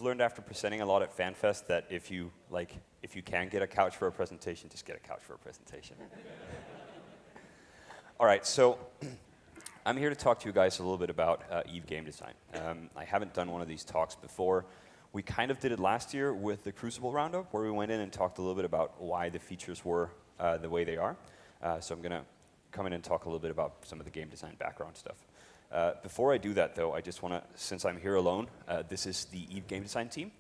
I've learned after presenting a lot at Fanfest that if you can get a couch for a presentation, just get a couch for a presentation. All right, so I'm here to talk to you guys a little bit about Eve game design. I haven't done one of these talks before. We kind of did it last year with the Crucible Roundup, where we went in and talked a little bit about why the features were the way they are. So I'm going to come in and talk a little bit about some of the game design background stuff. Before I do that, though, I just want to, since I'm here alone, this is the Eve game design team.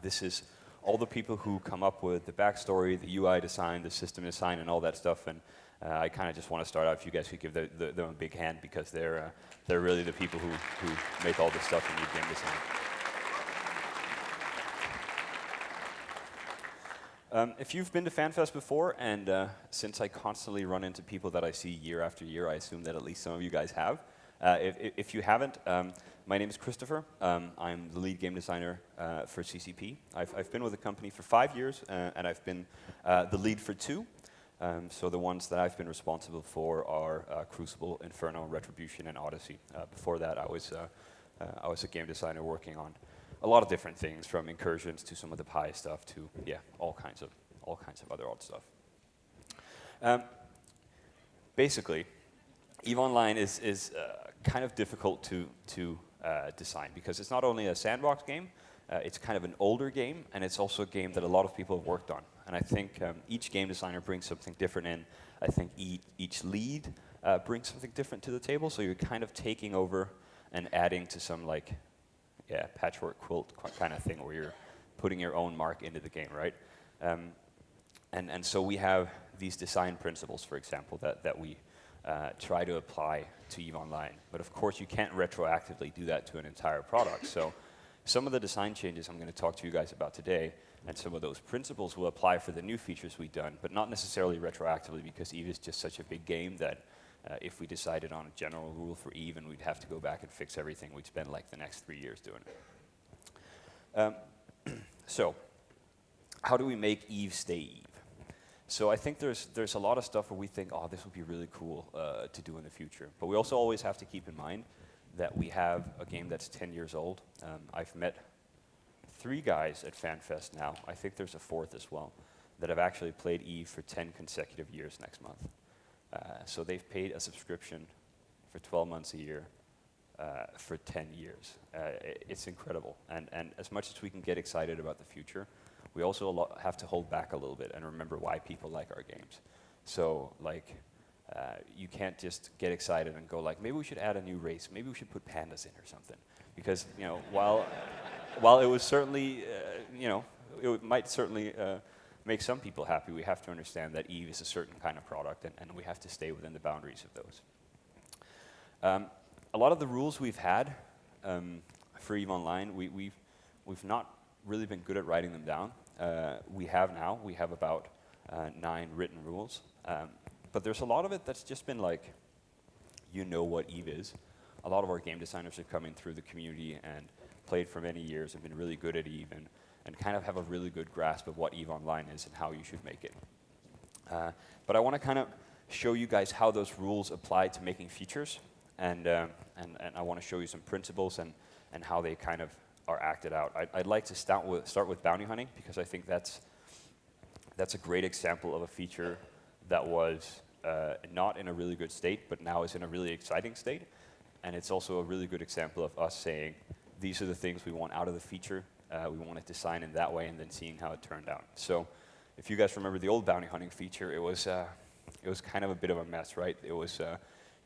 This is all the people who come up with the backstory, the UI design, the system design, and all that stuff. And I kind of just want to start out, if you guys could give them a big hand, because they're really the people who make all this stuff in Eve game design. If you've been to Fanfest before, and since I constantly run into people that I see year after year, I assume that at least some of you guys have. If you haven't, my name is Christopher. I'm the lead game designer for CCP. I've been with the company for 5 years, and I've been the lead for 2. So the ones that I've been responsible for are Crucible, Inferno, Retribution, and Odyssey. Before that, I was a game designer working on a lot of different things, from incursions to some of the Pi stuff to all kinds of other odd stuff. Basically, EVE Online is kind of difficult to design, because it's not only a sandbox game, it's kind of an older game, and it's also a game that a lot of people have worked on. And I think each game designer brings something different in. I think each lead brings something different to the table, so you're kind of taking over and adding to some patchwork quilt kind of thing, where you're putting your own mark into the game, right? And so we have these design principles, for example, that we try to apply to EVE Online. But of course, you can't retroactively do that to an entire product. So some of the design changes I'm going to talk to you guys about today, and some of those principles will apply for the new features we've done, but not necessarily retroactively, because EVE is just such a big game that if we decided on a general rule for EVE and we'd have to go back and fix everything, we'd spend like the next 3 years doing it. So how do we make EVE stay EVE? So I think there's a lot of stuff where we think, oh, this would be really cool to do in the future. But we also always have to keep in mind that we have a game that's 10 years old. I've met 3 guys at Fanfest now, I think there's a 4th as well, that have actually played EVE for 10 consecutive years next month. So they've paid a subscription for 12 months a year for 10 years. It's incredible. And as much as we can get excited about the future, we also have to hold back a little bit and remember why people like our games. So you can't just get excited and go like, maybe we should add a new race, maybe we should put pandas in or something. Because while it was certainly, it might certainly make some people happy, we have to understand that EVE is a certain kind of product, and we have to stay within the boundaries of those. A lot of the rules we've had for EVE Online, we've not really been good at writing them down. We have about 9 written rules. But there's a lot of it that's just been like, you know what EVE is. A lot of our game designers have come in through the community and played for many years and been really good at EVE and kind of have a really good grasp of what EVE Online is and how you should make it. But I want to kind of show you guys how those rules apply to making features, and I want to show you some principles and how they kind of are acted out. I'd like to start with bounty hunting, because I think that's a great example of a feature that was not in a really good state, but now is in a really exciting state. And it's also a really good example of us saying, these are the things we want out of the feature. We want to design in that way, and then seeing how it turned out. So if you guys remember the old bounty hunting feature, it was kind of a bit of a mess, right? It was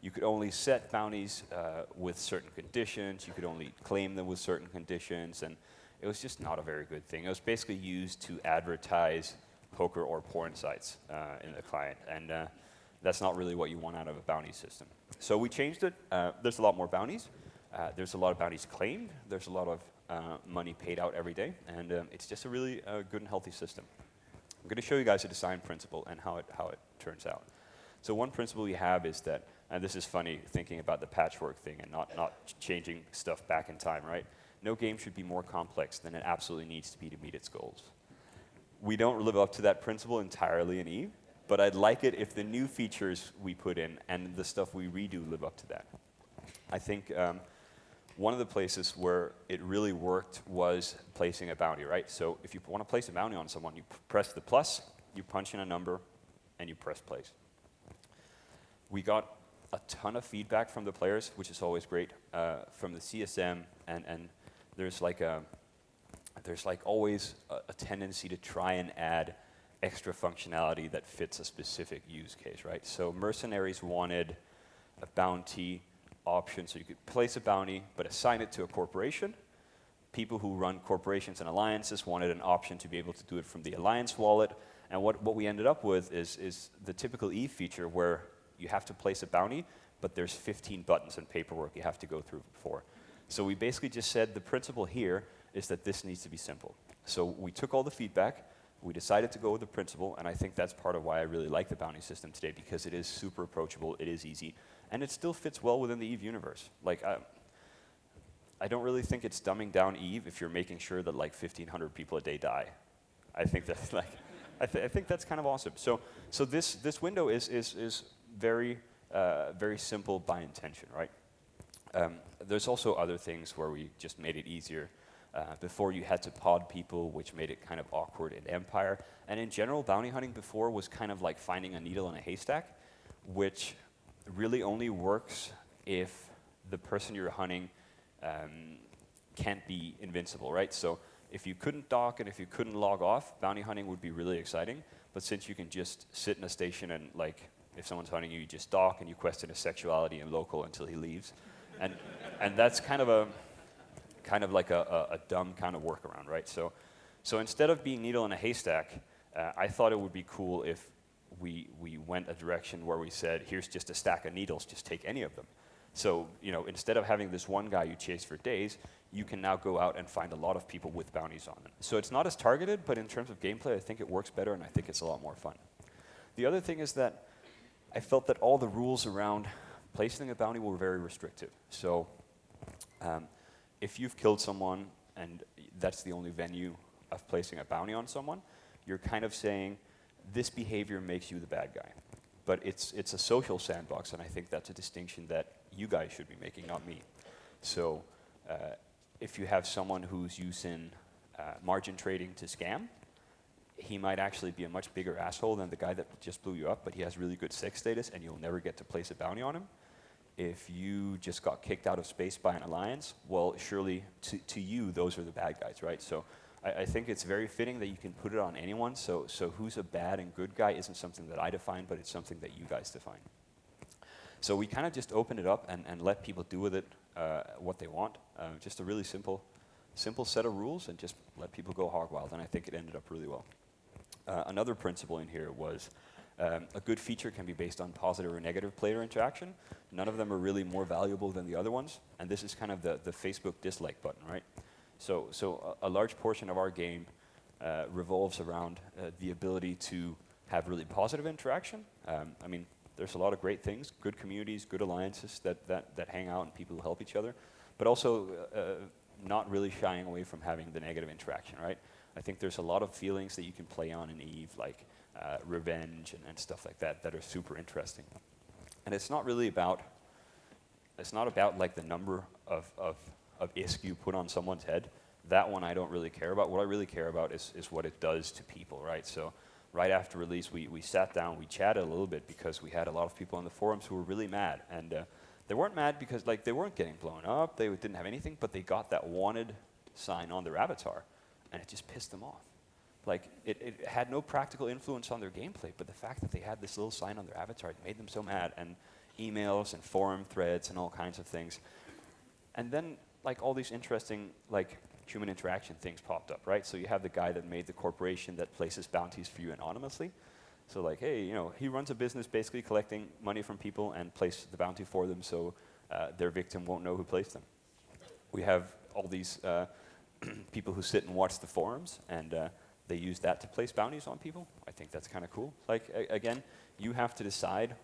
you could only set bounties with certain conditions. You could only claim them with certain conditions, and it was just not a very good thing. It was basically used to advertise poker or porn sites in the client, and that's not really what you want out of a bounty system. So we changed it. There's a lot more bounties. There's a lot of bounties claimed. There's a lot of money paid out every day, and it's just a really good and healthy system. I'm going to show you guys a design principle and how it turns out. So one principle we have is that, and this is funny thinking about the patchwork thing and not changing stuff back in time, right? No game should be more complex than it absolutely needs to be to meet its goals. We don't live up to that principle entirely in EVE, but I'd like it if the new features we put in and the stuff we redo live up to that. I think one of the places where it really worked was placing a bounty, right? So if you want to place a bounty on someone, you press the plus, you punch in a number, and you press place. We got a ton of feedback from the players, which is always great, from the CSM, and there's always a tendency to try and add extra functionality that fits a specific use case, right? So mercenaries wanted a bounty option, so you could place a bounty but assign it to a corporation. People who run corporations and alliances wanted an option to be able to do it from the alliance wallet. And what we ended up with is the typical Eve feature where you have to place a bounty, but there's 15 buttons and paperwork you have to go through before. So we basically just said the principle here is that this needs to be simple. So we took all the feedback, we decided to go with the principle, and I think that's part of why I really like the bounty system today, because it is super approachable, it is easy, and it still fits well within the Eve universe. Like, I don't really think it's dumbing down Eve if you're making sure that like 1,500 people a day die. I think that's like, I think that's kind of awesome. So this window is very very simple by intention, right? There's also other things where we just made it easier. Before you had to pod people, which made it kind of awkward in Empire. And in general, bounty hunting before was kind of like finding a needle in a haystack, which really only works if the person you're hunting can't be invincible, right? So if you couldn't dock and if you couldn't log off, bounty hunting would be really exciting. But since you can just sit in a station and like, if someone's hunting you, you just dock and you question his sexuality and local until he leaves. And that's kind of like a dumb kind of workaround, right? So instead of being needle in a haystack, I thought it would be cool if we went a direction where we said, here's just a stack of needles, just take any of them. So, you know, instead of having this one guy you chase for days, you can now go out and find a lot of people with bounties on them. So it's not as targeted, but in terms of gameplay, I think it works better and I think it's a lot more fun. The other thing is that I felt that all the rules around placing a bounty were very restrictive. So if you've killed someone and that's the only venue of placing a bounty on someone, you're kind of saying, this behavior makes you the bad guy. But it's a social sandbox, and I think that's a distinction that you guys should be making, not me. So if you have someone who's using margin trading to scam, he might actually be a much bigger asshole than the guy that just blew you up, but he has really good sex status, and you'll never get to place a bounty on him. If you just got kicked out of space by an alliance, well, surely to you, those are the bad guys, right? So I think it's very fitting that you can put it on anyone. So who's a bad and good guy isn't something that I define, but it's something that you guys define. So we kind of just open it up and let people do with it what they want. Just a really simple set of rules, and just let people go hog wild, and I think it ended up really well. Another principle in here was a good feature can be based on positive or negative player interaction. None of them are really more valuable than the other ones, and this is kind of the Facebook dislike button, right? So a large portion of our game revolves around the ability to have really positive interaction. I mean, there's a lot of great things, good communities, good alliances that hang out and people who help each other, but also not really shying away from having the negative interaction, right? I think there's a lot of feelings that you can play on in Eve, like revenge and stuff like that are super interesting. And it's not really about, like the number of ISK you put on someone's head. That one I don't really care about. What I really care about is what it does to people, right? So right after release, we sat down, we chatted a little bit because we had a lot of people on the forums who were really mad. And they weren't mad because like they weren't getting blown up, they didn't have anything, but they got that wanted sign on their avatar, and it just pissed them off. Like, it had no practical influence on their gameplay, but the fact that they had this little sign on their avatar, it made them so mad, and emails and forum threads and all kinds of things. And then, like, all these interesting, like, human interaction things popped up, right? So you have the guy that made the corporation that places bounties for you anonymously. So like, hey, you know, he runs a business basically collecting money from people and places the bounty for them so their victim won't know who placed them. We have all these people who sit and watch the forums, and they use that to place bounties on people. I think that's kind of cool. Like, again, you have to decide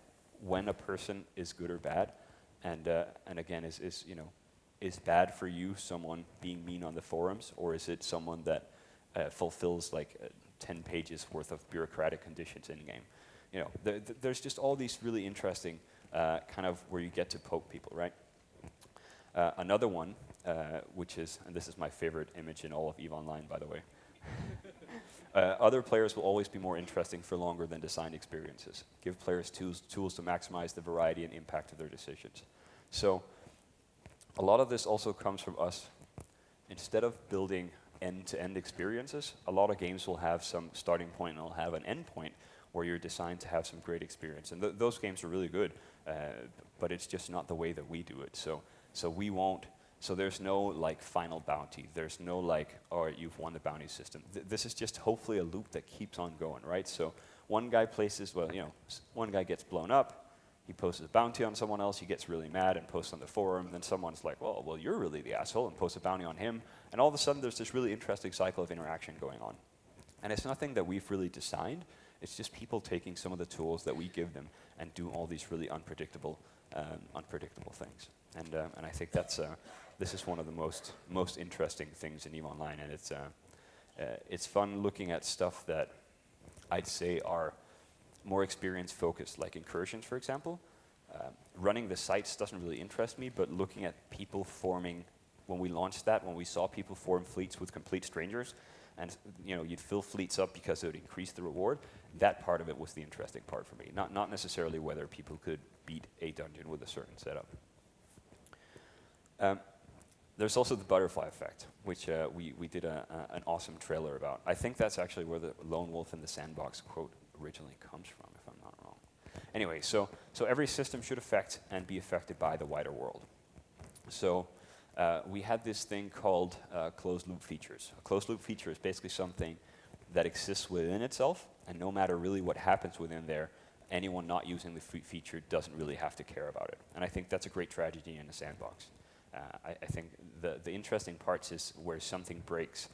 when a person is good or bad, and again, is bad for you someone being mean on the forums, or is it someone that fulfills like 10 pages worth of bureaucratic conditions in game? You know, there's just all these really interesting kind of where you get to poke people, right? Another one, which is, and this is my favorite image in all of EVE Online, by the way. Other players will always be more interesting for longer than designed experiences. Give players tools to maximize the variety and impact of their decisions. So a lot of this also comes from us. Instead of building end-to-end experiences, a lot of games will have some starting point and will have an end point where you're designed to have some great experience. And those games are really good, but it's just not the way that we do it. So we won't. So there's no like final bounty. There's no like, all right, you've won the bounty system. This is just hopefully a loop that keeps on going, right? So one guy places, well, one guy gets blown up. He posts a bounty on someone else. He gets really mad and posts on the forum. Then someone's like, well, you're really the asshole, and posts a bounty on him. And all of a sudden, there's this really interesting cycle of interaction going on. And it's nothing that we've really designed. It's just people taking some of the tools that we give them and do all these really unpredictable things. And I think this is one of the most interesting things in EVE Online, and it's fun looking at stuff that I'd say are more experience focused, like incursions, for example. Running the sites doesn't really interest me, but looking at people forming, when we launched that, when we saw people form fleets with complete strangers, and you'd fill fleets up because it would increase the reward, that part of it was the interesting part for me. Not necessarily whether people could beat a dungeon with a certain setup. There's also the butterfly effect, which we did an awesome trailer about. I think that's actually where the lone wolf in the sandbox quote originally comes from, if I'm not wrong. Anyway, so every system should affect and be affected by the wider world. So we had this thing called closed loop features. A closed loop feature is basically something that exists within itself, and no matter really what happens within there, anyone not using the feature doesn't really have to care about it. And I think that's a great tragedy in a sandbox. I think the interesting parts is where something breaks,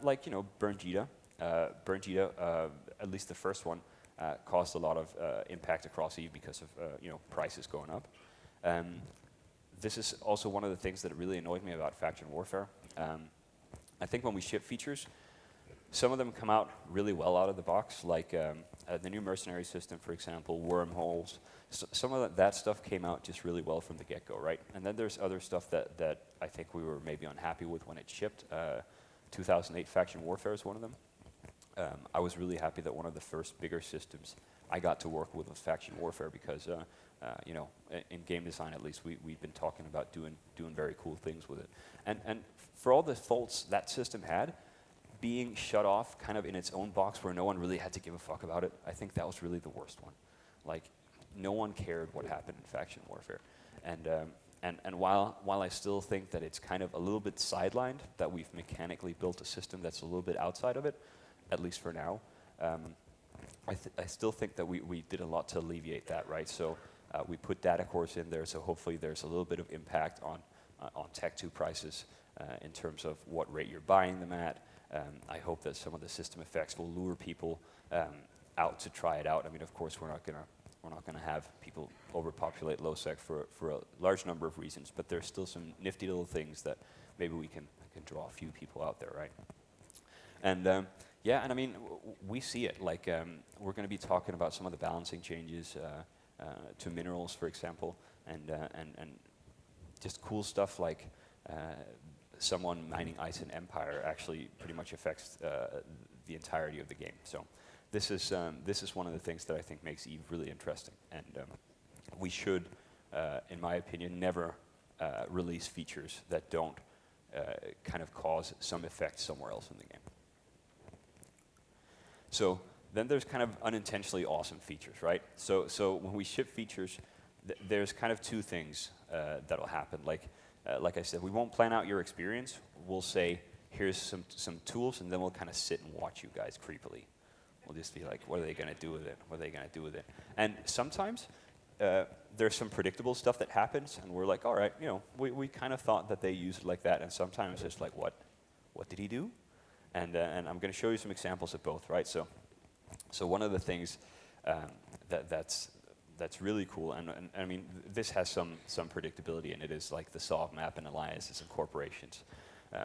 like Burn Jita. Burn Jita, at least the first one, caused a lot of impact across EVE because of prices going up. This is also one of the things that really annoyed me about faction warfare. I think when we ship features, some of them come out really well out of the box, like the new mercenary system, for example, wormholes. Some of that stuff came out just really well from the get-go, right? And then there's other stuff that I think we were maybe unhappy with when it shipped. 2008 Faction Warfare is one of them. I was really happy that one of the first bigger systems I got to work with was Faction Warfare because, in game design at least, we've been talking about doing very cool things with it. And for all the faults that system had, being shut off kind of in its own box where no one really had to give a fuck about it, I think that was really the worst one. Like, no one cared what happened in Faction Warfare. And while I still think that it's kind of a little bit sidelined, that we've mechanically built a system that's a little bit outside of it, at least for now, I still think that we did a lot to alleviate that, right? So we put data cores in there, so hopefully there's a little bit of impact on Tech 2 prices in terms of what rate you're buying them at. I hope that some of the system effects will lure people out to try it out. I mean, of course, we're not gonna have people overpopulate low-sec for a large number of reasons, but there's still some nifty little things that maybe we can draw a few people out there, right? And yeah, and I mean, we see it. Like, we're going to be talking about some of the balancing changes to minerals, for example, and just cool stuff like someone mining ice in Empire actually pretty much affects the entirety of the game. So this is one of the things that I think makes EVE really interesting, and we should, in my opinion, never release features that don't kind of cause some effect somewhere else in the game. So then there's kind of unintentionally awesome features, right? So when we ship features, there's kind of two things that'll happen. Like I said, we won't plan out your experience. We'll say, here's some tools, and then we'll kind of sit and watch you guys creepily. We'll just be like, what are they going to do with it? What are they going to do with it? And sometimes there's some predictable stuff that happens, and we're like, all right, we kind of thought that they used it like that. And sometimes it's like, what did he do? And I'm going to show you some examples of both, right? So one of the things that's really cool, and I mean, this has some predictability in it, is like the SOV map and alliances and corporations.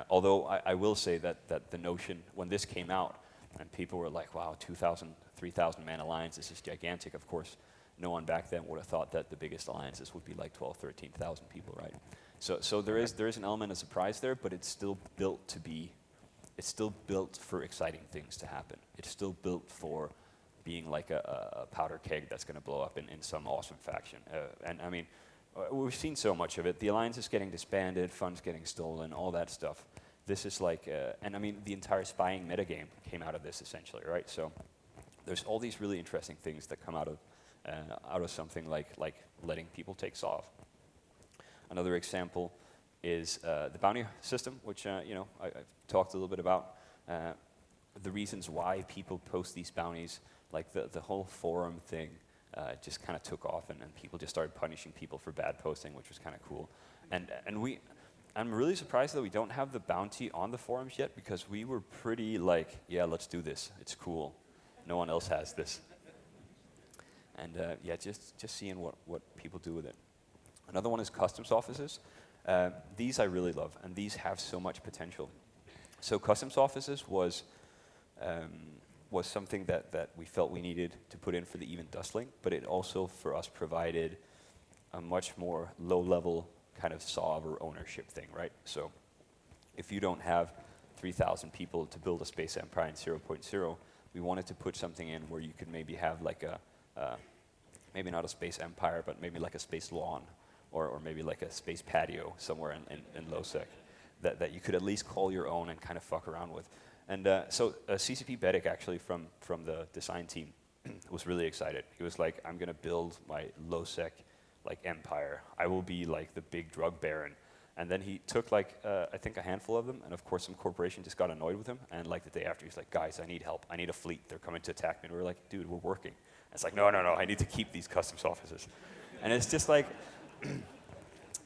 Although I will say that the notion, when this came out, and people were like, wow, 2,000, 3,000 man alliance, this is gigantic. Of course, no one back then would have thought that the biggest alliances would be like 12, 13,000 people, right? So there is an element of surprise there, but it's still built for exciting things to happen. It's still built for being like a powder keg that's going to blow up in some awesome faction. And I mean, we've seen so much of it. The alliance is getting disbanded, funds getting stolen, all that stuff. This is like, and I mean, the entire spying metagame came out of this essentially, right? So there's all these really interesting things that come out of something like letting people take SOV. Another example is the bounty system, which I've talked a little bit about. The reasons why people post these bounties, like the whole forum thing, just kind of took off, and people just started punishing people for bad posting, which was kind of cool. I'm really surprised that we don't have the bounty on the forums yet, because we were pretty like, yeah, let's do this. It's cool. No one else has this. And yeah, just seeing what people do with it. Another one is customs offices. These I really love, and these have so much potential. So customs offices was something that we felt we needed to put in for the Even Dustling, but it also for us provided a much more low-level kind of SOV or ownership thing, right? So if you don't have 3,000 people to build a space empire in 0.0, we wanted to put something in where you could maybe have like maybe not a space empire, but maybe like a space lawn, or maybe like a space patio somewhere in low-sec that you could at least call your own and kind of fuck around with. And so CCP Bedic, actually, from the design team, was really excited. He was like, I'm going to build my low-sec like empire. I will be like the big drug baron. And then he took like, I think a handful of them, and of course some corporation just got annoyed with him, and like the day after he's like, guys, I need help. I need a fleet. They're coming to attack me. And we were like, dude, we're working. And it's like, no, I need to keep these customs offices. And it's just like,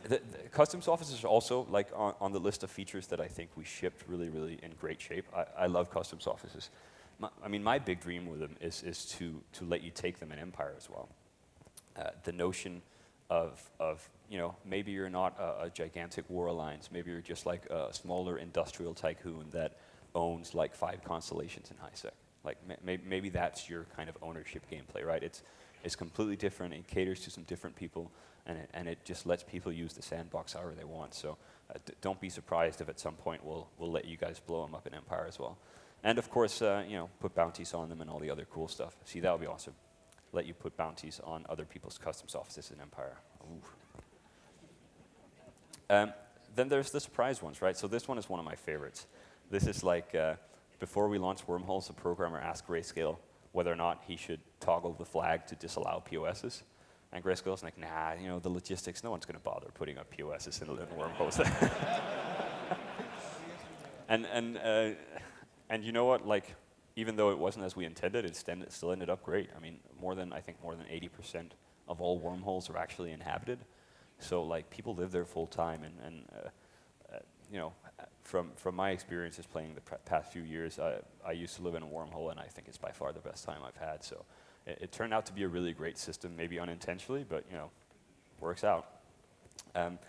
the customs offices are also like on the list of features that I think we shipped really, really in great shape. I love customs offices. My big dream with them is to let you take them in Empire as well. The notion of maybe you're not a gigantic war alliance, maybe you're just like a smaller industrial tycoon that owns like 5 constellations in high-sec. Like maybe that's your kind of ownership gameplay, right? It's completely different. It caters to some different people, and it just lets people use the sandbox however they want. So don't be surprised if at some point we'll let you guys blow them up in Empire as well. And of course, put bounties on them and all the other cool stuff. See, that would be awesome. Let you put bounties on other people's customs offices in Empire. Then there's the surprise ones, right? So this one is one of my favorites. This is like, before we launched Wormholes, the programmer asked Grayscale whether or not he should toggle the flag to disallow POSs. And Grayscale's like, nah, the logistics, no one's going to bother putting up POSs in Wormholes. And you know what, like, even though it wasn't as we intended, it still ended up great. I mean, I think more than 80% of all Wormholes are actually inhabited. So like people live there full time, and from my experiences playing the past few years, I used to live in a Wormhole, and I think it's by far the best time I've had. So it turned out to be a really great system, maybe unintentionally, but works out. And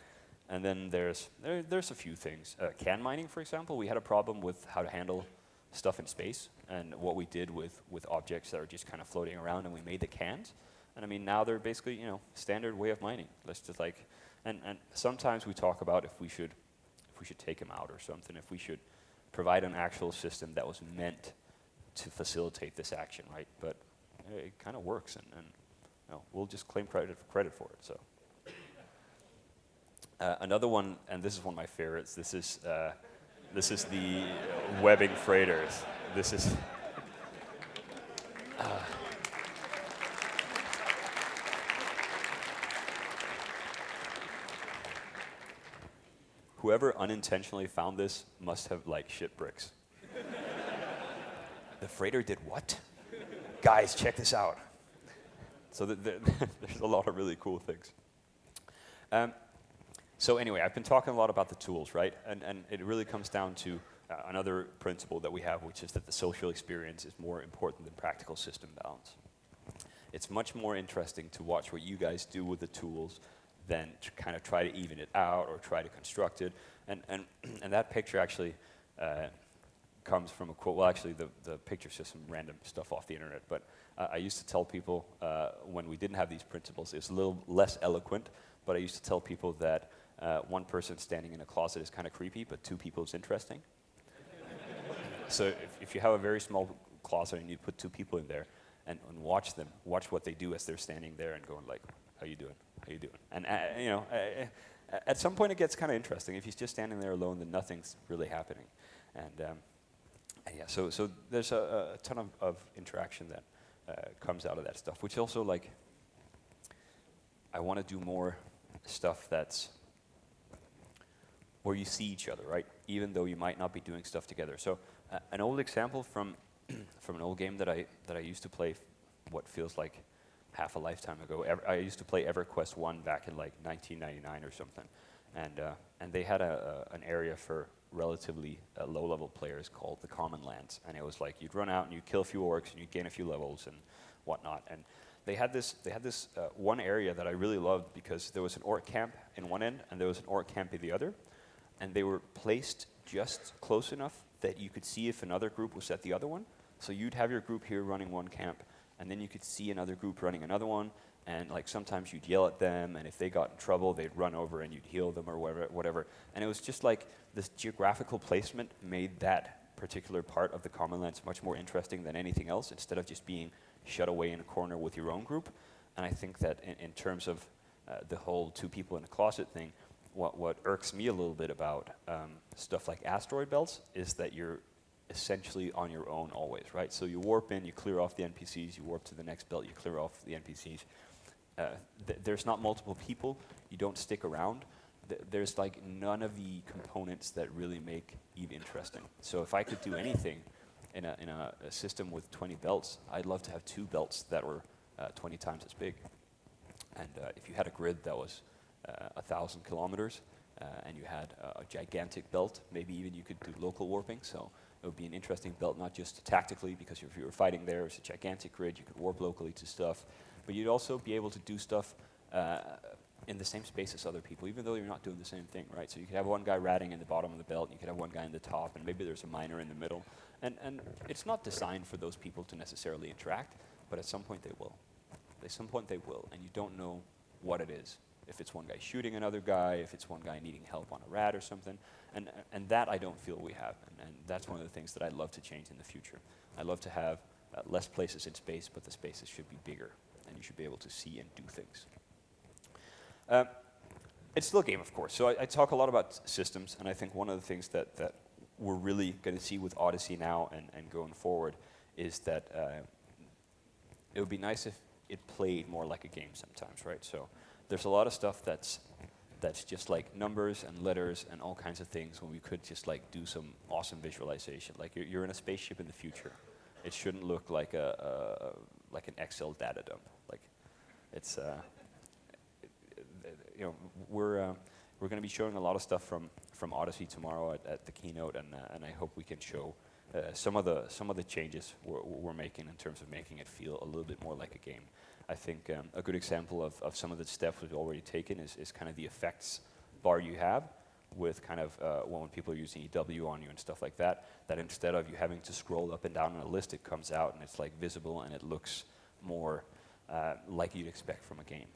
then there's a few things. Can mining, for example, we had a problem with how to handle stuff in space, and what we did with objects that are just kind of floating around, and we made the cans. And I mean, now they're basically, standard way of mining. Let's just like, and sometimes we talk about if we should take them out or something, if we should provide an actual system that was meant to facilitate this action, right? But it kind of works, and we'll just claim credit for it. So another one, and this is one of my favorites. This is the webbing freighters. This is. Whoever unintentionally found this must have like shit bricks. The freighter did what? Guys, check this out. So there's a lot of really cool things. So anyway, I've been talking a lot about the tools, right? And it really comes down to another principle that we have, which is that the social experience is more important than practical system balance. It's much more interesting to watch what you guys do with the tools than to kind of try to even it out or try to construct it. And that picture actually comes from a quote. Well, actually, the picture's just some random stuff off the internet. But I used to tell people when we didn't have these principles, it's a little less eloquent, but I used to tell people that one person standing in a closet is kind of creepy, but two people is interesting. So if you have a very small closet and you put two people in there and watch them, watch what they do as they're standing there and going like, how you doing? How you doing? And at some point it gets kind of interesting. If he's just standing there alone, then nothing's really happening. And yeah, so there's a ton of interaction that comes out of that stuff, which also like, I want to do more stuff that's where you see each other, right? Even though you might not be doing stuff together. So an old example from an old game that I used to play, what feels like half a lifetime ago. I used to play EverQuest 1 back in like 1999 or something, and they had an area for relatively low-level players called the Common Lands, and it was like you'd run out and you'd kill a few orcs and you'd gain a few levels and whatnot. And they had this one area that I really loved because there was an orc camp in one end and there was an orc camp in the other, and they were placed just close enough that you could see if another group was at the other one. So you'd have your group here running one camp, and then you could see another group running another one, and like sometimes you'd yell at them, and if they got in trouble, they'd run over and you'd heal them or whatever. And it was just like this geographical placement made that particular part of the Common Lands much more interesting than anything else, instead of just being shut away in a corner with your own group. And I think that in terms of the whole two people in a closet thing, what irks me a little bit about stuff like asteroid belts is that you're essentially on your own always, right? So you warp in, you clear off the NPCs, you warp to the next belt, you clear off the NPCs. There's not multiple people, you don't stick around. There's like none of the components that really make Eve interesting. So if I could do anything in a system with 20 belts, I'd love to have 2 belts that were 20 times as big. And if you had a grid that was 1,000 kilometers, and you had a gigantic belt, maybe even you could do local warping, so it would be an interesting belt, not just tactically, because if you were fighting there, it's a gigantic grid, you could warp locally to stuff, but you'd also be able to do stuff in the same space as other people, even though you're not doing the same thing, right? So you could have one guy ratting in the bottom of the belt, you could have one guy in the top, and maybe there's a miner in the middle, and it's not designed for those people to necessarily interact, but at some point they will. At some point they will, and you don't know what it is. If it's one guy shooting another guy, if it's one guy needing help on a rat or something. And that I don't feel we have. And that's one of the things that I'd love to change in the future. I'd love to have less places in space, but the spaces should be bigger. And you should be able to see and do things. It's still a game, of course. So I talk a lot about systems. And I think one of the things that we're really going to see with Odyssey now and going forward is that it would be nice if it played more like a game sometimes, right? So there's a lot of stuff that's just like numbers and letters and all kinds of things when we could just like do some awesome visualization. Like you're in a spaceship in the future. It shouldn't look like like an Excel data dump. Like it's we're going to be showing a lot of stuff from Odyssey tomorrow at the keynote, and I hope we can show some of the changes we're making in terms of making it feel a little bit more like a game. I think a good example of some of the steps we've already taken is kind of the effects bar you have with kind of when people are using EW on you and stuff like that, that instead of you having to scroll up and down on a list, it comes out and it's like visible and it looks more like you'd expect from a game.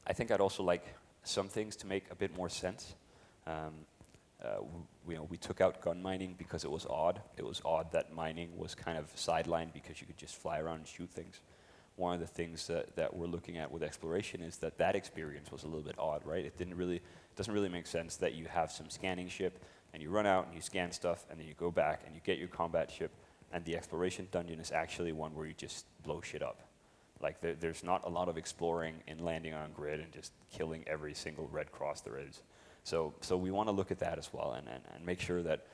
I think I'd also like some things to make a bit more sense. We took out gun mining because it was odd. It was odd that mining was kind of sidelined because you could just fly around and shoot things. One of the things that we're looking at with exploration is that experience was a little bit odd, right? It doesn't really make sense that you have some scanning ship and you run out and you scan stuff and then you go back and you get your combat ship, and the exploration dungeon is actually one where you just blow shit up. Like there's not a lot of exploring and landing on grid and just killing every single red cross there is. So we want to look at that as well and make sure that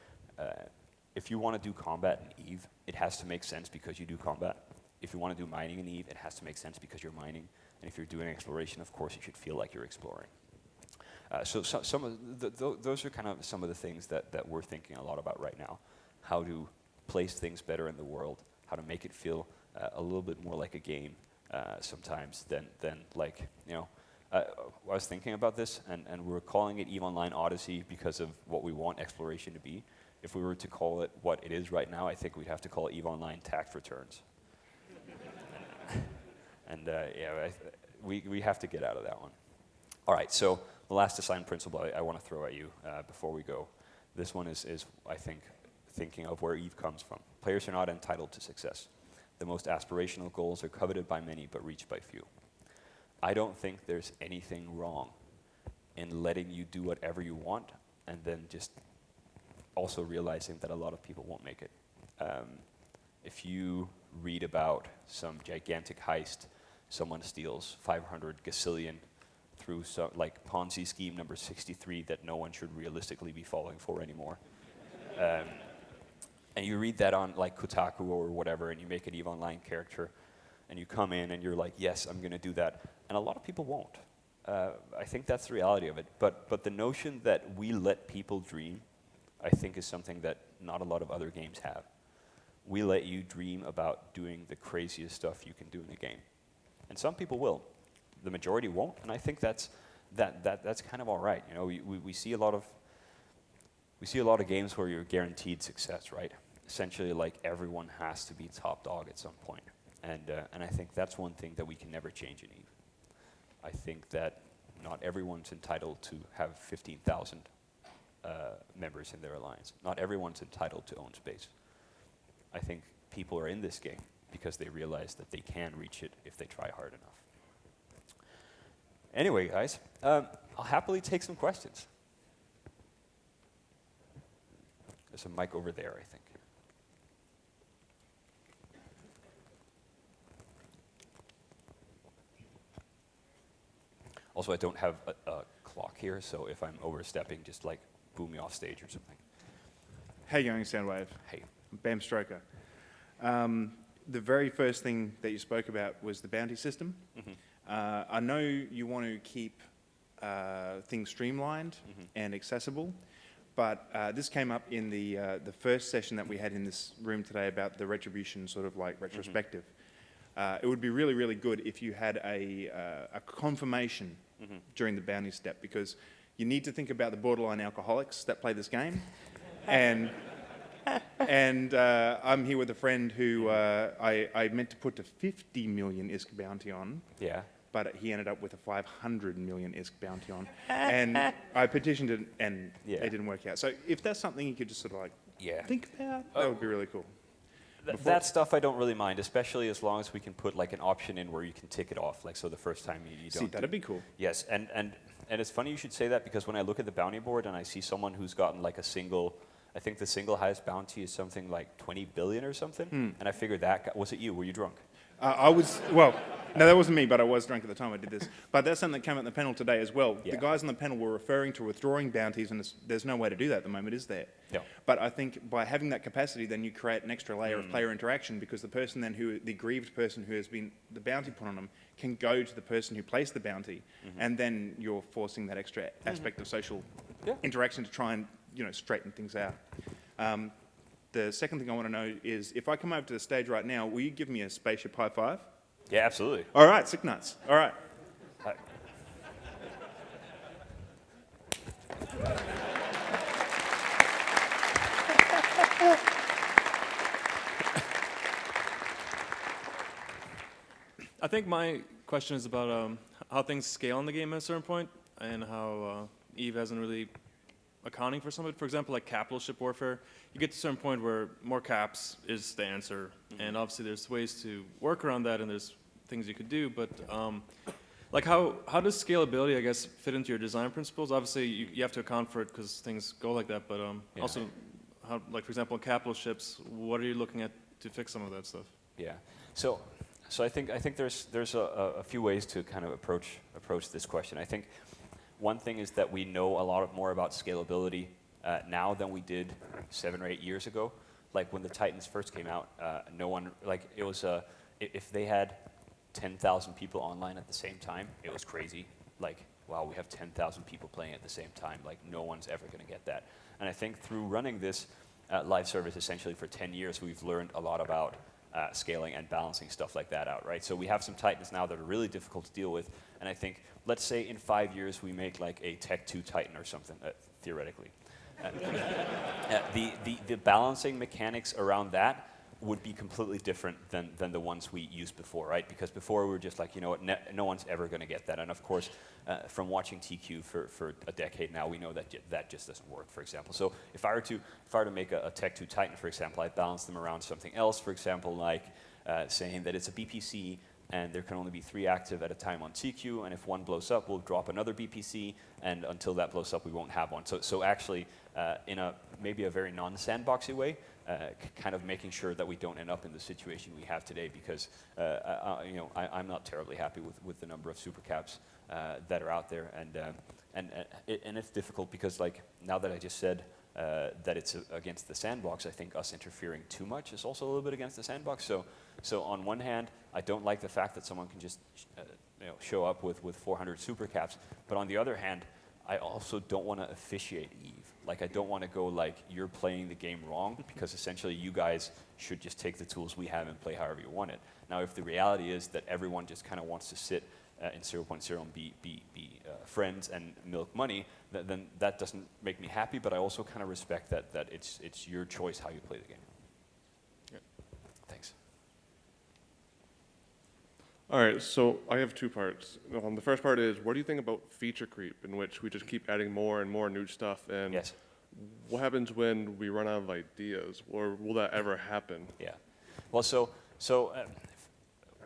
if you want to do combat in EVE, it has to make sense because you do combat. If you want to do mining in EVE, it has to make sense because you're mining. And if you're doing exploration, of course, you should feel like you're exploring. So some of those are kind of some of the things that we're thinking a lot about right now. How to place things better in the world, how to make it feel a little bit more like a game sometimes than like, I was thinking about this, and we're calling it EVE Online Odyssey because of what we want exploration to be. if we were to call it what it is right now, I think we'd have to call it EVE Online tax returns. And we have to get out of that one. All right, so the last design principle I want to throw at you before we go. This one is, I think, thinking of where EVE comes from. Players are not entitled to success. The most aspirational goals are coveted by many but reached by few. I don't think there's anything wrong in letting you do whatever you want and then just also realizing that a lot of people won't make it. If you read about some gigantic heist, someone steals 500 gazillion through like Ponzi scheme number 63 that no one should realistically be falling for anymore. And you read that on like Kotaku or whatever, and you make an EVE Online character, and you come in and you're like, yes, I'm going to do that. And a lot of people won't. I think that's the reality of it. But the notion that we let people dream, I think, is something that not a lot of other games have. We let you dream about doing the craziest stuff you can do in a game. And some people will. The majority won't, and I think that's kind of all right. You know, we see a lot of games where you're guaranteed success, right? Essentially, like everyone has to be top dog at some point, and I think that's one thing that we can never change in EVE. I think that not everyone's entitled to have 15,000 members in their alliance. Not everyone's entitled to own space. I think people are in this game because they realize that they can reach it if they try hard enough. Anyway, guys, I'll happily take some questions. There's a mic over there, I think. Also, I don't have a clock here, so if I'm overstepping, just like boom me off stage or something. How you going, Soundwave? Hey. Bam Stroker. The very first thing that you spoke about was the bounty system. Mm-hmm. I know you want to keep things streamlined and accessible, but this came up in the first session that we had in this room today about the retribution sort of like retrospective. It would be really, really good if you had a confirmation during the bounty step, because you need to think about the borderline alcoholics that play this game. And I'm here with a friend who I meant to put a 50 million ISK bounty on. Yeah. But he ended up with a 500 million ISK bounty on. And I petitioned it, and it didn't work out. So if that's something you could just sort of like think about, that would be really cool. That stuff I don't really mind, especially as long as we can put like an option in where you can tick it off. Like, so the first time you don't. See, that'd be cool. Yes, and it's funny you should say that, because when I look at the bounty board and I see someone who's gotten like I think the single highest bounty is something like 20 billion or something. And I figured was it you? Were you drunk? No, that wasn't me, but I was drunk at the time I did this. But that's something that came out in the panel today as well. Yeah. The guys on the panel were referring to withdrawing bounties, and there's no way to do that at the moment, is there? Yeah. But I think by having that capacity, then you create an extra layer of player interaction, because the person then the aggrieved person who has been the bounty put on them can go to the person who placed the bounty, and then you're forcing that extra aspect of social interaction to try and straighten things out. The second thing I want to know is, if I come over to the stage right now, will you give me a spaceship high five? Yeah, absolutely. All right, sick nuts. All right. Hi. I think my question is about how things scale in the game at a certain point, and how EVE hasn't really accounting for some of it. For example, like capital ship warfare, you get to a certain point where more caps is the answer, and obviously there's ways to work around that, and there's things you could do, but like how does scalability, I guess, fit into your design principles? Obviously, you have to account for it because things go like that, but also, how, like for example, in capital ships, what are you looking at to fix some of that stuff? Yeah. So I think there's a few ways to kind of approach this question. I think one thing is that we know a lot more about scalability now than we did 7 or 8 years ago. Like when the Titans first came out, no one, like it was if they had 10,000 people online at the same time, it was crazy. Like, wow, we have 10,000 people playing at the same time. Like, no one's ever going to get that. And I think through running this live service essentially for 10 years, we've learned a lot about scaling and balancing stuff like that out, right? So we have some Titans now that are really difficult to deal with. And I think, let's say in 5 years we make like a Tech 2 Titan or something, theoretically. The balancing mechanics around that would be completely different than the ones we used before, right? Because before we were just like, you know what, no one's ever going to get that. And of course, from watching TQ for a decade now, we know that that just doesn't work, for example. So if I were to make a Tech 2 Titan, for example, I'd balance them around something else, for example, like saying that it's a BPC and there can only be 3 active at a time on TQ, and if one blows up, we'll drop another BPC, and until that blows up, we won't have one. So actually, in maybe a very non-sandboxy way, kind of making sure that we don't end up in the situation we have today, because I'm not terribly happy with the number of super caps that are out there, and it's difficult because, like, now that I just said that it's against the sandbox, I think us interfering too much is also a little bit against the sandbox. So on one hand, I don't like the fact that someone can just show up with 400 super caps, but on the other hand, I also don't want to officiate Eve. Like, I don't want to go like, you're playing the game wrong, because essentially you guys should just take the tools we have and play however you want it. Now, if the reality is that everyone just kind of wants to sit in 0.0 and be friends and milk money, then that doesn't make me happy, but I also kind of respect that it's your choice how you play the game. Yeah. Thanks. All right, so I have 2 parts. The first part is, what do you think about feature creep, in which we just keep adding more and more new stuff? And Yes. what happens when we run out of ideas, or will that ever happen? Yeah. Well, so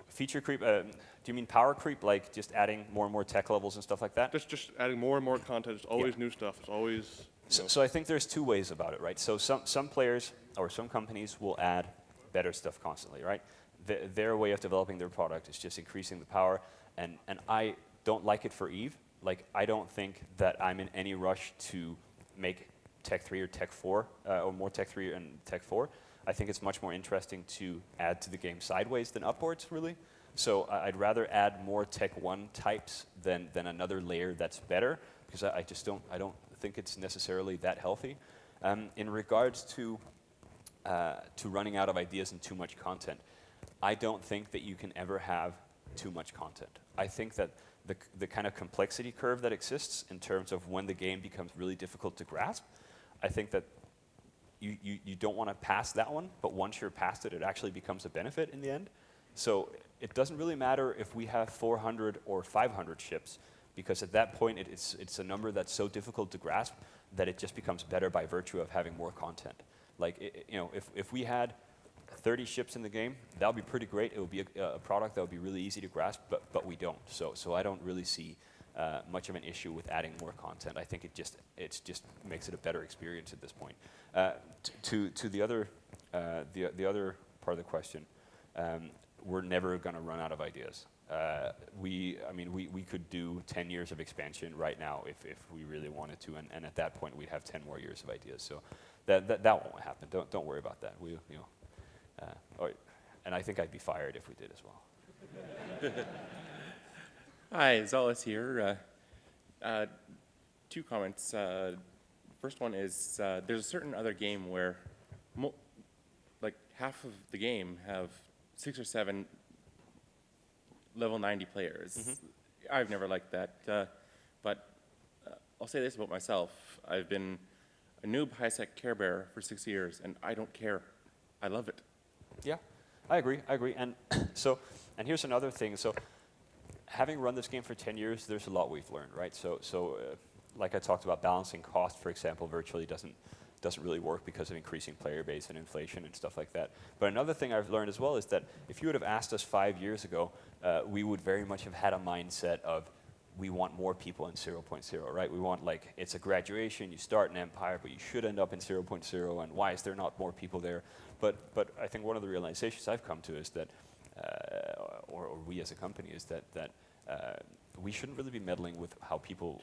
feature creep. Do you mean power creep, like just adding more and more tech levels and stuff like that? Just adding more and more content. It's always new stuff. It's always. So I think there's 2 ways about it, right? So some players or some companies will add better stuff constantly, right? Their way of developing their product is just increasing the power, and I don't like it for Eve. Like, I don't think that I'm in any rush to make Tech 3 or Tech 4, or more Tech 3 and Tech 4. I think it's much more interesting to add to the game sideways than upwards, really. So I'd rather add more Tech 1 types than another layer that's better, because I don't think it's necessarily that healthy. In regards to running out of ideas and too much content, I don't think that you can ever have too much content. I think that the kind of complexity curve that exists in terms of when the game becomes really difficult to grasp, I think that you don't want to pass that one, but once you're past it, it actually becomes a benefit in the end. So it doesn't really matter if we have 400 or 500 ships, because at that point it's a number that's so difficult to grasp that it just becomes better by virtue of having more content. Like, if we had 30 ships in the game, that would be pretty great. It would be a product that would be really easy to grasp, but we don't. So I don't really see much of an issue with adding more content. I think it just makes it a better experience at this point. To the other part of the question, we're never going to run out of ideas. We could do 10 years of expansion right now if we really wanted to, and at that point we'd have 10 more years of ideas. So that won't happen. Don't worry about that. And I think I'd be fired if we did as well. Hi, Zolas here. 2 comments. First one is, there's a certain other game where like half of the game have 6 or 7 level 90 players. Mm-hmm. I've never liked that, but I'll say this about myself. I've been a noob high-sec Care Bear for 6 years, and I don't care. I love it. Yeah, I agree. And and here's another thing. So having run this game for 10 years, there's a lot we've learned, right? So like I talked about, balancing cost, for example, virtually doesn't really work because of increasing player base and inflation and stuff like that. But another thing I've learned as well is that if you would have asked us 5 years ago, we would very much have had a mindset of, we want more people in 0.0, right? We want, like, it's a graduation, you start an empire, but you should end up in 0.0, and why is there not more people there? But I think one of the realizations I've come to is that, or we as a company, is that we shouldn't really be meddling with how people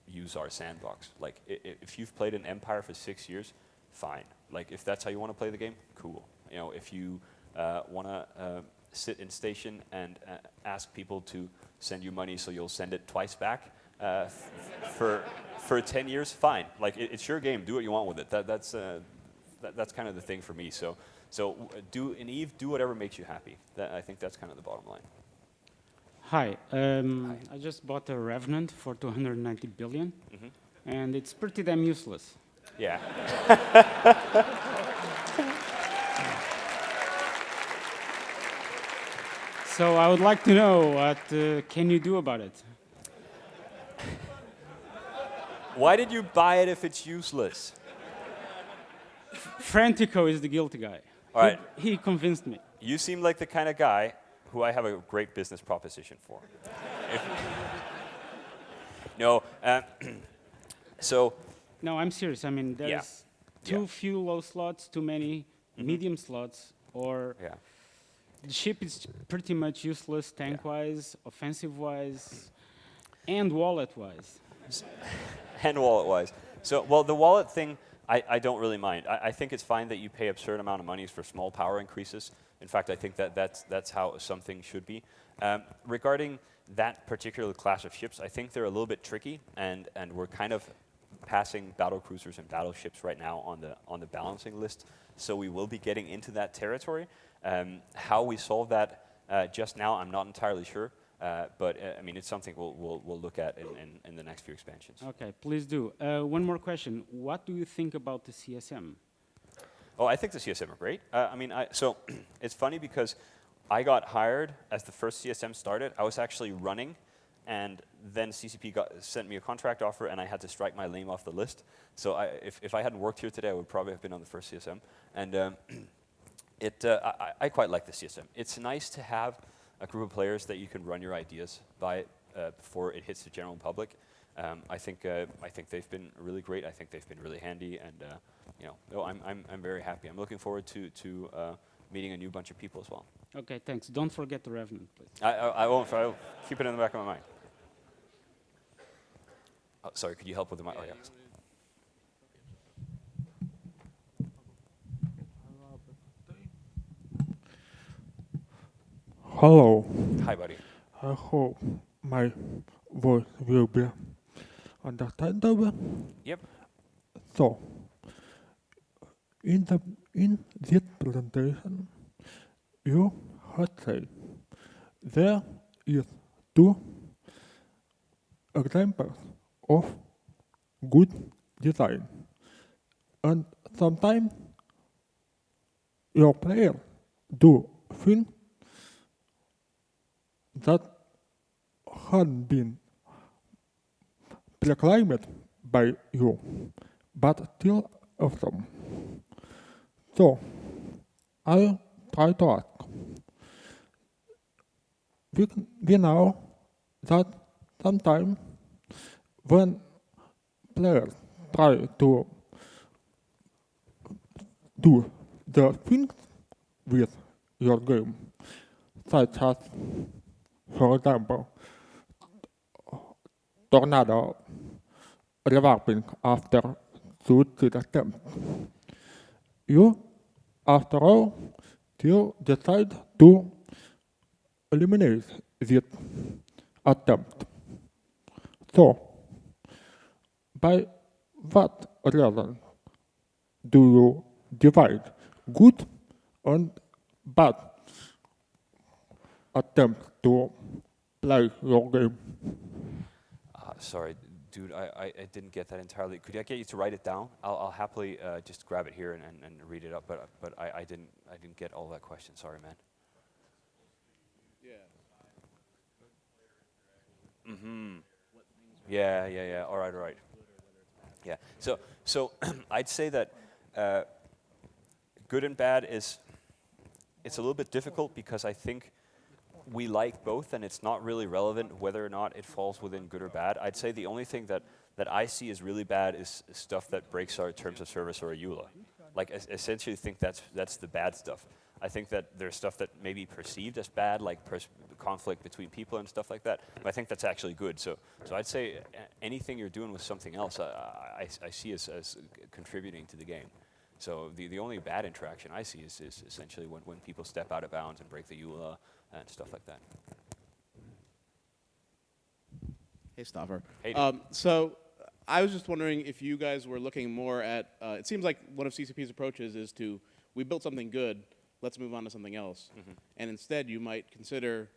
use our sandbox. Like, if you've played an empire for 6 years, fine. Like, if that's how you want to play the game, cool. If you want to sit in station and ask people to send you money so you'll send it twice back for 10 years, fine. Like, it's your game. Do what you want with it. That's kind of the thing for me. So in Eve, do whatever makes you happy. I think that's kind of the bottom line. Hi. I just bought a Revenant for 290 billion, and it's pretty damn useless. Yeah. So I would like to know what can you do about it? Why did you buy it if it's useless? Frantico is the guilty guy. All right. He convinced me. You seem like the kind of guy who I have a great business proposition for. No, so... No, I'm serious. I mean, there's too few low slots, too many medium slots, or the ship is pretty much useless tank-wise, offensive-wise, and wallet-wise. And wallet-wise. So, well, the wallet thing, I don't really mind. I think it's fine that you pay a certain amount of money for small power increases. In fact, I think that's how something should be. Regarding that particular class of ships, I think they're a little bit tricky, and we're kind of passing battle cruisers and battleships right now on the balancing list. So we will be getting into that territory. How we solve that just now, I'm not entirely sure. But I mean, it's something we'll look at in the next few expansions. Okay, please do. One more question. What do you think about the CSM? Oh, I think the CSM are great. I mean, so it's funny because I got hired as the first CSM started. I was actually running, and then CCP sent me a contract offer, and I had to strike my name off the list. So if I hadn't worked here today, I would probably have been on the first CSM. And I quite like the CSM. It's nice to have a group of players that you can run your ideas by before it hits the general public. I think they've been really great. I think they've been really handy, and I'm very happy. I'm looking forward to meeting a new bunch of people as well. Okay, thanks. Don't forget the Revenant, please. I won't. I'll keep it in the back of my mind. Oh, sorry, could you help with the mic? Oh, yeah. Hello. Hi, buddy. I hope my voice will be understandable. Yep. So, in this presentation, you had said there is two examples of good design, and sometimes your players do things that had been proclaimed by you, but still awesome. So, I'll try to ask. We know that sometimes when players try to do the things with your game, such as, for example, tornado revamping after suicide attempt. You, after all, still decide to eliminate this attempt. So, by what reason do you divide good and bad attempt to play your game? Sorry, dude, I didn't get that entirely. Could I get you to write it down? I'll happily just grab it here and read it up, but I didn't get all that question. Sorry, man. Mm-hmm. Yeah. All right. Yeah. So I'd say that good and bad it's a little bit difficult because I think we like both, and it's not really relevant whether or not it falls within good or bad. I'd say the only thing that I see as really bad is stuff that breaks our terms of service or a EULA. Like, essentially think that's the bad stuff. I think that there's stuff that may be perceived as bad, like conflict between people and stuff like that, but I think that's actually good. So I'd say anything you're doing with something else, I see as contributing to the game. So the only bad interaction I see is essentially when people step out of bounds and break the EULA and stuff like that. Hey, Stoffer. Hey, so I was just wondering if you guys were looking more at, it seems like one of CCP's approaches is to, we built something good, let's move on to something else. Mm-hmm. And instead you might consider,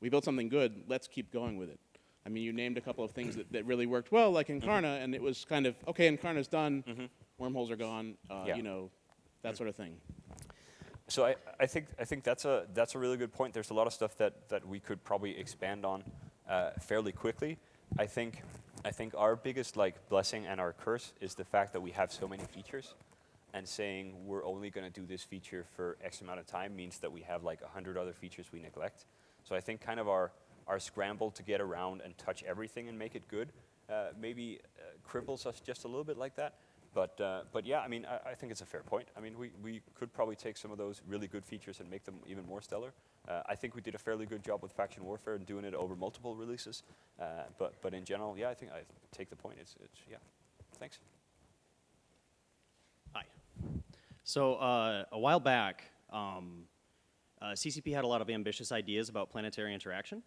we built something good, let's keep going with it. I mean, you named a couple of things that really worked well, like Incarna, and it was kind of, okay, Incarna's done, wormholes are gone, Yeah. you know, that sort of thing. So I think that's a really good point. There's a lot of stuff that we could probably expand on fairly quickly. I think our biggest like blessing and our curse is the fact that we have so many features, and saying we're only going to do this feature for X amount of time means that we have like 100 other features we neglect. So I think kind of our scramble to get around and touch everything and make it good maybe cripples us just a little bit like that. But yeah, I mean, I think it's a fair point. I mean, we could probably take some of those really good features and make them even more stellar. I think we did a fairly good job with faction warfare and doing it over multiple releases. But in general, yeah, I think I take the point. It's yeah. Thanks. Hi. So a while back, CCP had a lot of ambitious ideas about planetary interaction,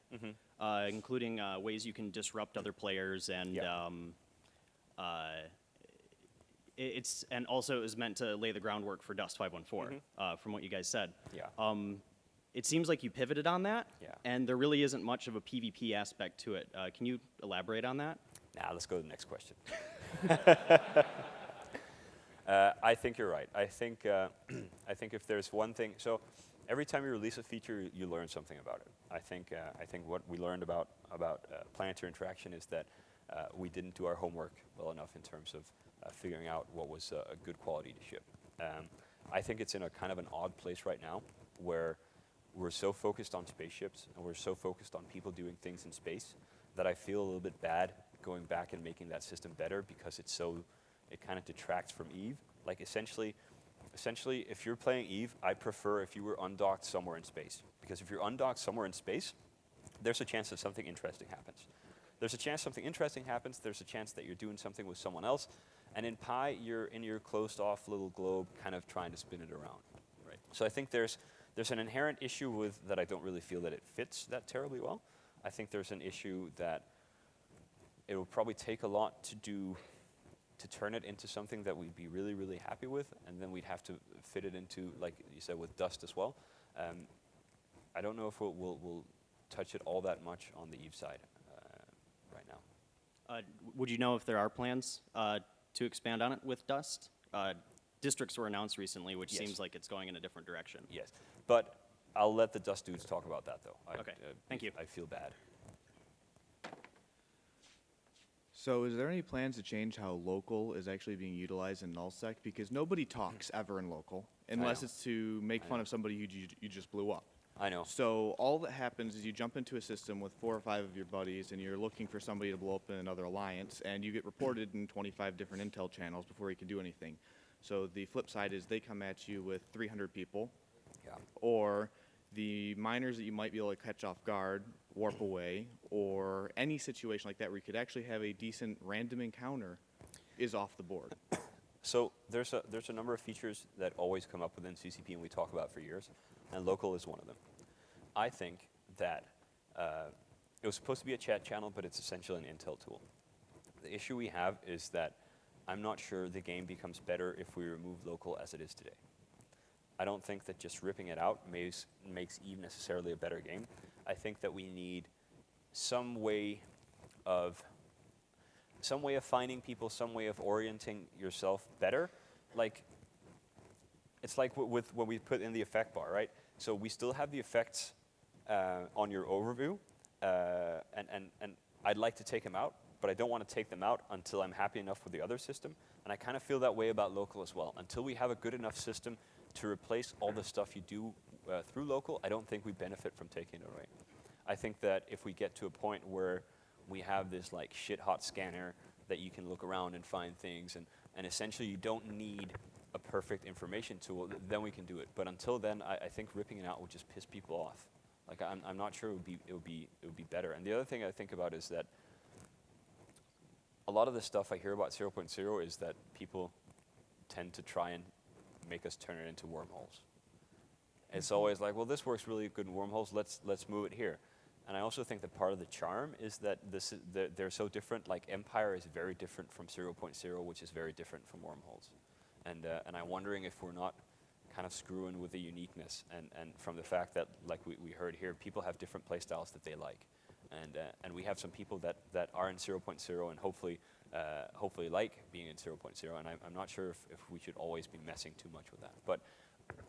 including ways you can disrupt other players, and and also it was meant to lay the groundwork for Dust 514, from what you guys said. Yeah. It seems like you pivoted on that, Yeah. and there really isn't much of a PvP aspect to it. Can you elaborate on that? Now let's go to the next question. I think you're right. I think if there's one thing, so every time you release a feature, you learn something about it. I think what we learned about planetary interaction is that we didn't do our homework well enough in terms of figuring out what was a good quality to ship. I think it's in a kind of an odd place right now, where we're so focused on spaceships and we're so focused on people doing things in space that I feel a little bit bad going back and making that system better, because it kind of detracts from Eve. Like essentially, if you're playing Eve, I prefer if you were undocked somewhere in space. Because if you're undocked somewhere in space, there's a chance that something interesting happens. There's a chance something interesting happens, there's a chance that you're doing something with someone else, and in Pi, you're in your closed-off little globe kind of trying to spin it around. Right. So I think there's an inherent issue with that. I don't really feel that it fits that terribly well. I think there's an issue that it will probably take a lot to do to turn it into something that we'd be really, really happy with, and then we'd have to fit it into, like you said, with Dust as well. I don't know if we'll touch it all that much on the Eve side right now. Would you know if there are plans to expand on it with Dust? Districts were announced recently, which Yes. seems like it's going in a different direction. Yes, but I'll let the Dust dudes talk about that, though. Okay, thank you. I feel bad. So is there any plans to change how local is actually being utilized in nullsec? Because nobody talks ever in local, unless know. it's to make fun of somebody who you just blew up. I know. So all that happens is you jump into a system with 4 or 5 of your buddies, and you're looking for somebody to blow up in another alliance, and you get reported in 25 different intel channels before you can do anything. So the flip side is they come at you with 300 people, or the miners that you might be able to catch off guard warp away, or any situation like that where you could actually have a decent random encounter is off the board. So there's a number of features that always come up within CCP and we talk about for years, and local is one of them. I think that it was supposed to be a chat channel, but it's essentially an intel tool. The issue we have is that I'm not sure the game becomes better if we remove local as it is today. I don't think that just ripping it out makes Eve necessarily a better game. I think that we need some way of finding people, some way of orienting yourself better. Like, it's like with when we put in the effect bar, right? So we still have the effects on your overview, and I'd like to take them out, but I don't want to take them out until I'm happy enough with the other system. And I kind of feel that way about local as well. Until we have a good enough system to replace all the stuff you do through local, I don't think we benefit from taking it away. I think that if we get to a point where we have this like shit hot scanner that you can look around and find things, and essentially you don't need a perfect information tool, then we can do it. But until then, I think ripping it out would just piss people off. Like I'm not sure it would be better. And the other thing I think about is that a lot of the stuff I hear about 0.0 is that people tend to try and make us turn it into wormholes. It's always like, well, this works really good in wormholes. Let's move it here. And I also think that part of the charm is that they're so different. Like Empire is very different from 0.0, which is very different from wormholes. And I'm wondering if we're not kind of screwing with the uniqueness and from the fact that, like we heard here, people have different play styles that they like. And we have some people that are in 0.0 and hopefully hopefully like being in 0.0, and I'm not sure if we should always be messing too much with that. But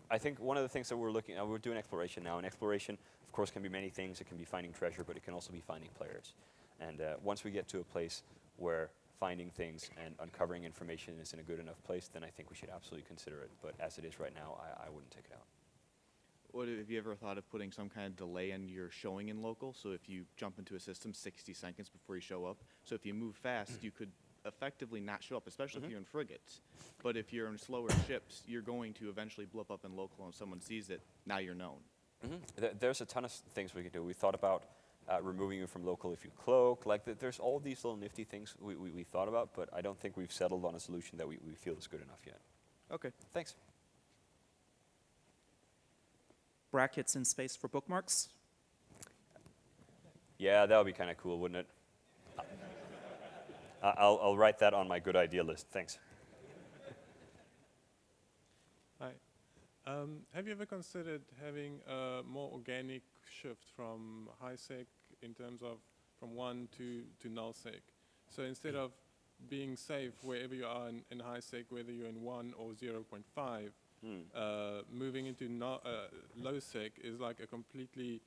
I think one of the things that we're looking at, we're doing exploration now, and exploration, of course, can be many things. It can be finding treasure, but it can also be finding players. And once we get to a place where finding things and uncovering information is in a good enough place, then I think we should absolutely consider it. But as it is right now, I wouldn't take it out. What, have you ever thought of putting some kind of delay in your showing in local? So if you jump into a system 60 seconds before you show up, so if you move fast, you could effectively not show up, especially if you're in frigates. But if you're in slower ships, you're going to eventually blip up in local, and someone sees it, now you're known. There's a ton of things we can do. We thought about removing you from local if you cloak. Like there's all these little nifty things we thought about, but I don't think we've settled on a solution that we feel is good enough yet. Okay. Thanks. Brackets in space for bookmarks? Yeah, that would be kind of cool, wouldn't it? I'll write that on my good idea list. Thanks. Hi. Have you ever considered having a more organic shift from high-sec in terms of from 1 to null-sec? So instead of being safe wherever you are in high-sec, whether you're in 1 or 0.5, moving into low-sec is like a completely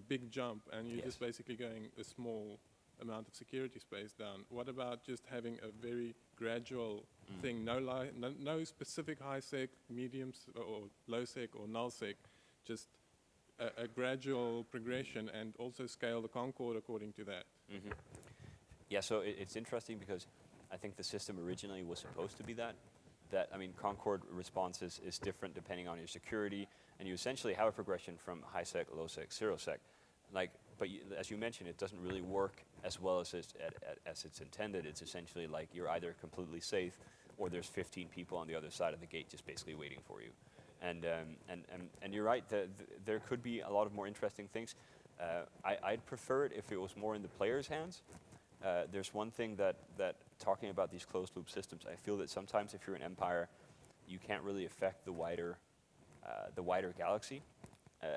big jump, and you're just basically going a small amount of security space down. What about just having a very gradual thing, no specific high-sec, medium or low-sec or null-sec, just a gradual progression, and also scale the Concorde according to that? Yeah, so it's interesting because I think the system originally was supposed to be that. I mean, Concorde response is different depending on your security, and you essentially have a progression from high-sec, low-sec, zero-sec. But as you mentioned, it doesn't really work as well as it's intended. It's essentially like you're either completely safe or there's 15 people on the other side of the gate just basically waiting for you. And you're right, there could be a lot of more interesting things. I'd prefer it if it was more in the player's hands. There's one thing that talking about these closed loop systems, I feel that sometimes if you're an Empire, you can't really affect the wider galaxy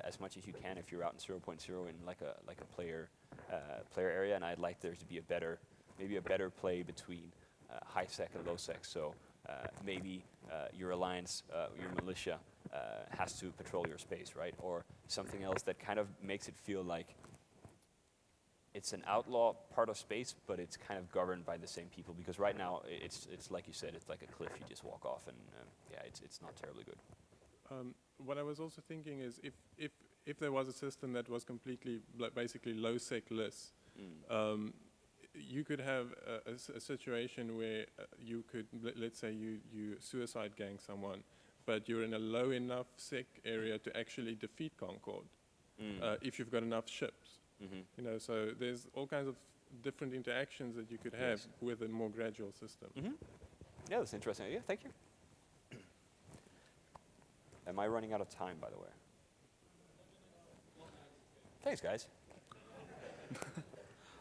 as much as you can if you're out in 0.0 in like a player area. And I'd like there to be maybe a better play between high sec and low sec. So maybe your alliance, your militia has to patrol your space, right? Or something else that kind of makes it feel like it's an outlaw part of space, but it's kind of governed by the same people. Because right now, it's like you said, it's like a cliff you just walk off, and yeah, it's not terribly good. What I was also thinking is if there was a system that was completely basically low sec-less, you could have a situation where you could, let's say you suicide gang someone, but you're in a low enough sec area to actually defeat Concorde if you've got enough ships. You know, so there's all kinds of different interactions that you could have with a more gradual system. Yeah, that's interesting. Yeah, thank you. Am I running out of time, by the way? Thanks, guys.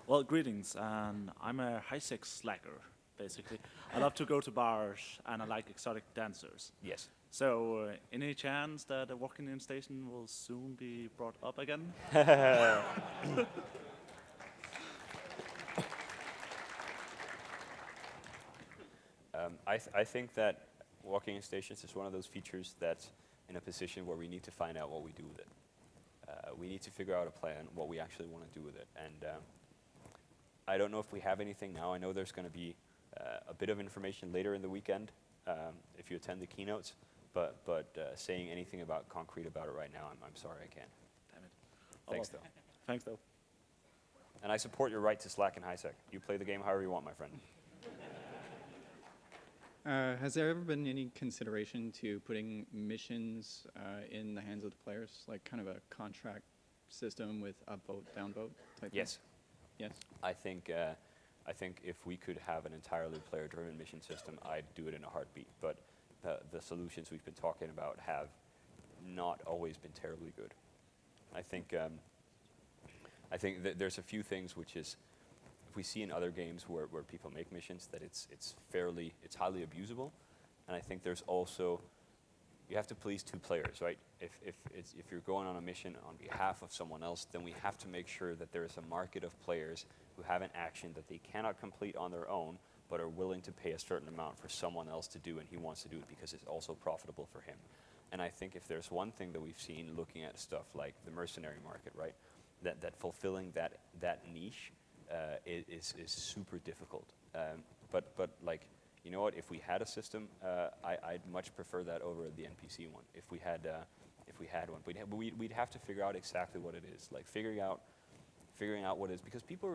Well, greetings. I'm a high-sec slacker, basically. I love to go to bars, and I like exotic dancers. Yes. So, any chance that a walking-in station will soon be brought up again? I think that walking-in stations is one of those features that's in a position where we need to find out what we do with it. We need to figure out a plan, what we actually want to do with it. And I don't know if we have anything now. I know there's going to be a bit of information later in the weekend if you attend the keynotes. But saying anything concrete about it right now, I'm sorry I can't. Damn it. Thanks, though. Thanks, though. And I support your right to slack in high sec. You play the game however you want, my friend. Has there ever been any consideration to putting missions in the hands of the players, like kind of a contract system with upvote, downvote type Yes. Thing? Yes. I think if we could have an entirely player-driven mission system, I'd do it in a heartbeat. But the solutions we've been talking about have not always been terribly good. I think that there's a few things which is, if we see in other games where people make missions, that it's highly abusable. And I think there's also, you have to please two players, right? If you're going on a mission on behalf of someone else, then we have to make sure that there is a market of players who have an action that they cannot complete on their own, but are willing to pay a certain amount for someone else to do, and he wants to do it because it's also profitable for him. And I think if there's one thing that we've seen looking at stuff like the mercenary market, right, that fulfilling that niche is super difficult. But like, you know what? If we had a system, I'd much prefer that over the NPC one. If we had one, we'd have to figure out exactly what it is. Like figuring out what it is, because people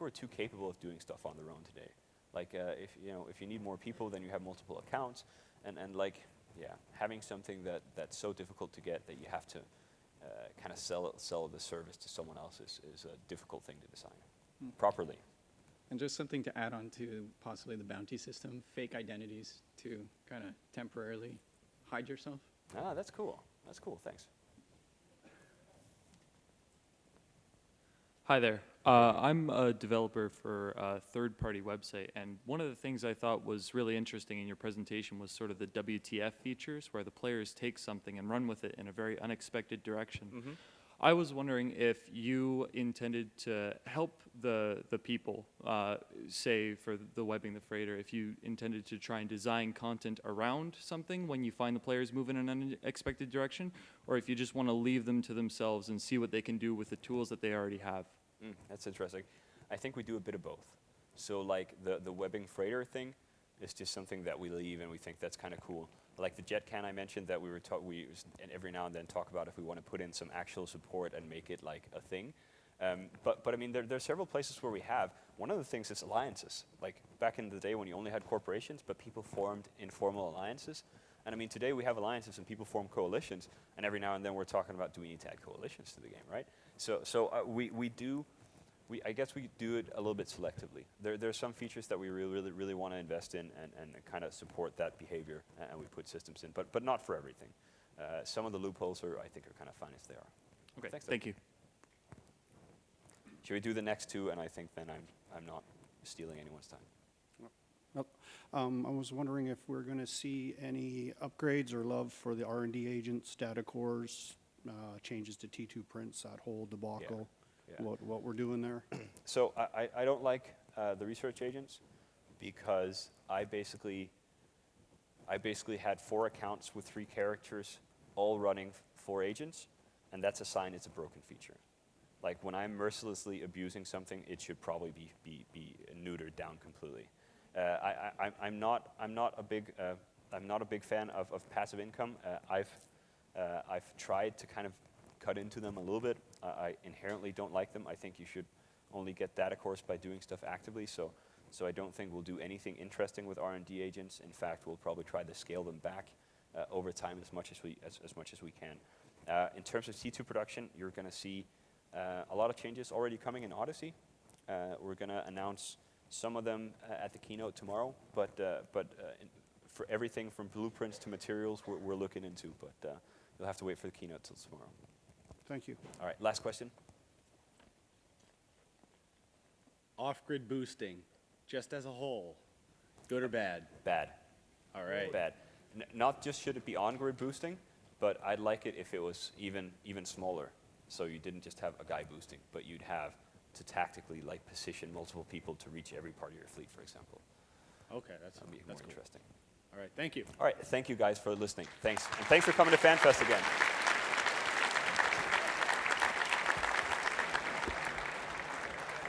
are too capable of doing stuff on their own today. Like if you need more people, then you have multiple accounts, and like having something that's so difficult to get that you have to kind of sell the service to someone else is a difficult thing to design properly. And just something to add on to possibly the bounty system, fake identities to kind of temporarily hide yourself. Ah, that's cool. That's cool. Thanks. Hi there. I'm a developer for a third-party website, and one of the things I thought was really interesting in your presentation was sort of the WTF features, where the players take something and run with it in a very unexpected direction. Mm-hmm. I was wondering if you intended to help the people, say for the webbing the freighter, if you intended to try and design content around something when you find the players move in an unexpected direction, or if you just want to leave them to themselves and see what they can do with the tools that they already have. That's interesting. I think we do a bit of both. So like the webbing freighter thing is just something that we leave and we think that's kind of cool. Like the jet can I mentioned that we every now and then talk about if we want to put in some actual support and make it like a thing. But I mean, there are several places where we have. One of the things is alliances. Like back in the day when you only had corporations, but people formed informal alliances. And I mean, today we have alliances and people form coalitions. And every now and then we're talking about, do we need to add coalitions to the game, right? So I guess we do it a little bit selectively. There are some features that we really want to invest in and kind of support that behavior, and we put systems in, but not for everything. Some of the loopholes I think are kind of fine as they are. Okay, thanks. Thank you. Should we do the next two? And I think then I'm not stealing anyone's time. Well, I was wondering if we're going to see any upgrades or love for the R&D agents, data cores, changes to T2 prints, that whole debacle. Yeah. What we're doing there? So I don't like the research agents because I basically had 4 accounts with 3 characters all running 4 agents, and that's a sign it's a broken feature. Like when I'm mercilessly abusing something, it should probably be neutered down completely. I'm not a big fan of passive income. I've tried to kind of cut into them a little bit. I inherently don't like them. I think you should only get data cores by doing stuff actively. So I don't think we'll do anything interesting with R&D agents. In fact, we'll probably try to scale them back over time as much as we can. In terms of T2 production, you're going to see a lot of changes already coming in Odyssey. We're going to announce some of them at the keynote tomorrow. But for everything from blueprints to materials, we're looking into. But you'll have to wait for the keynote till tomorrow. Thank you. All right, last question. Off-grid boosting, just as a whole, good or bad? Bad. All right. Bad. Not just should it be on-grid boosting, but I'd like it if it was even smaller. So you didn't just have a guy boosting, but you'd have to tactically like position multiple people to reach every part of your fleet, for example. Okay, that'd be more interesting. All right, thank you. All right, thank you guys for listening. Thanks, and thanks for coming to Fanfest again.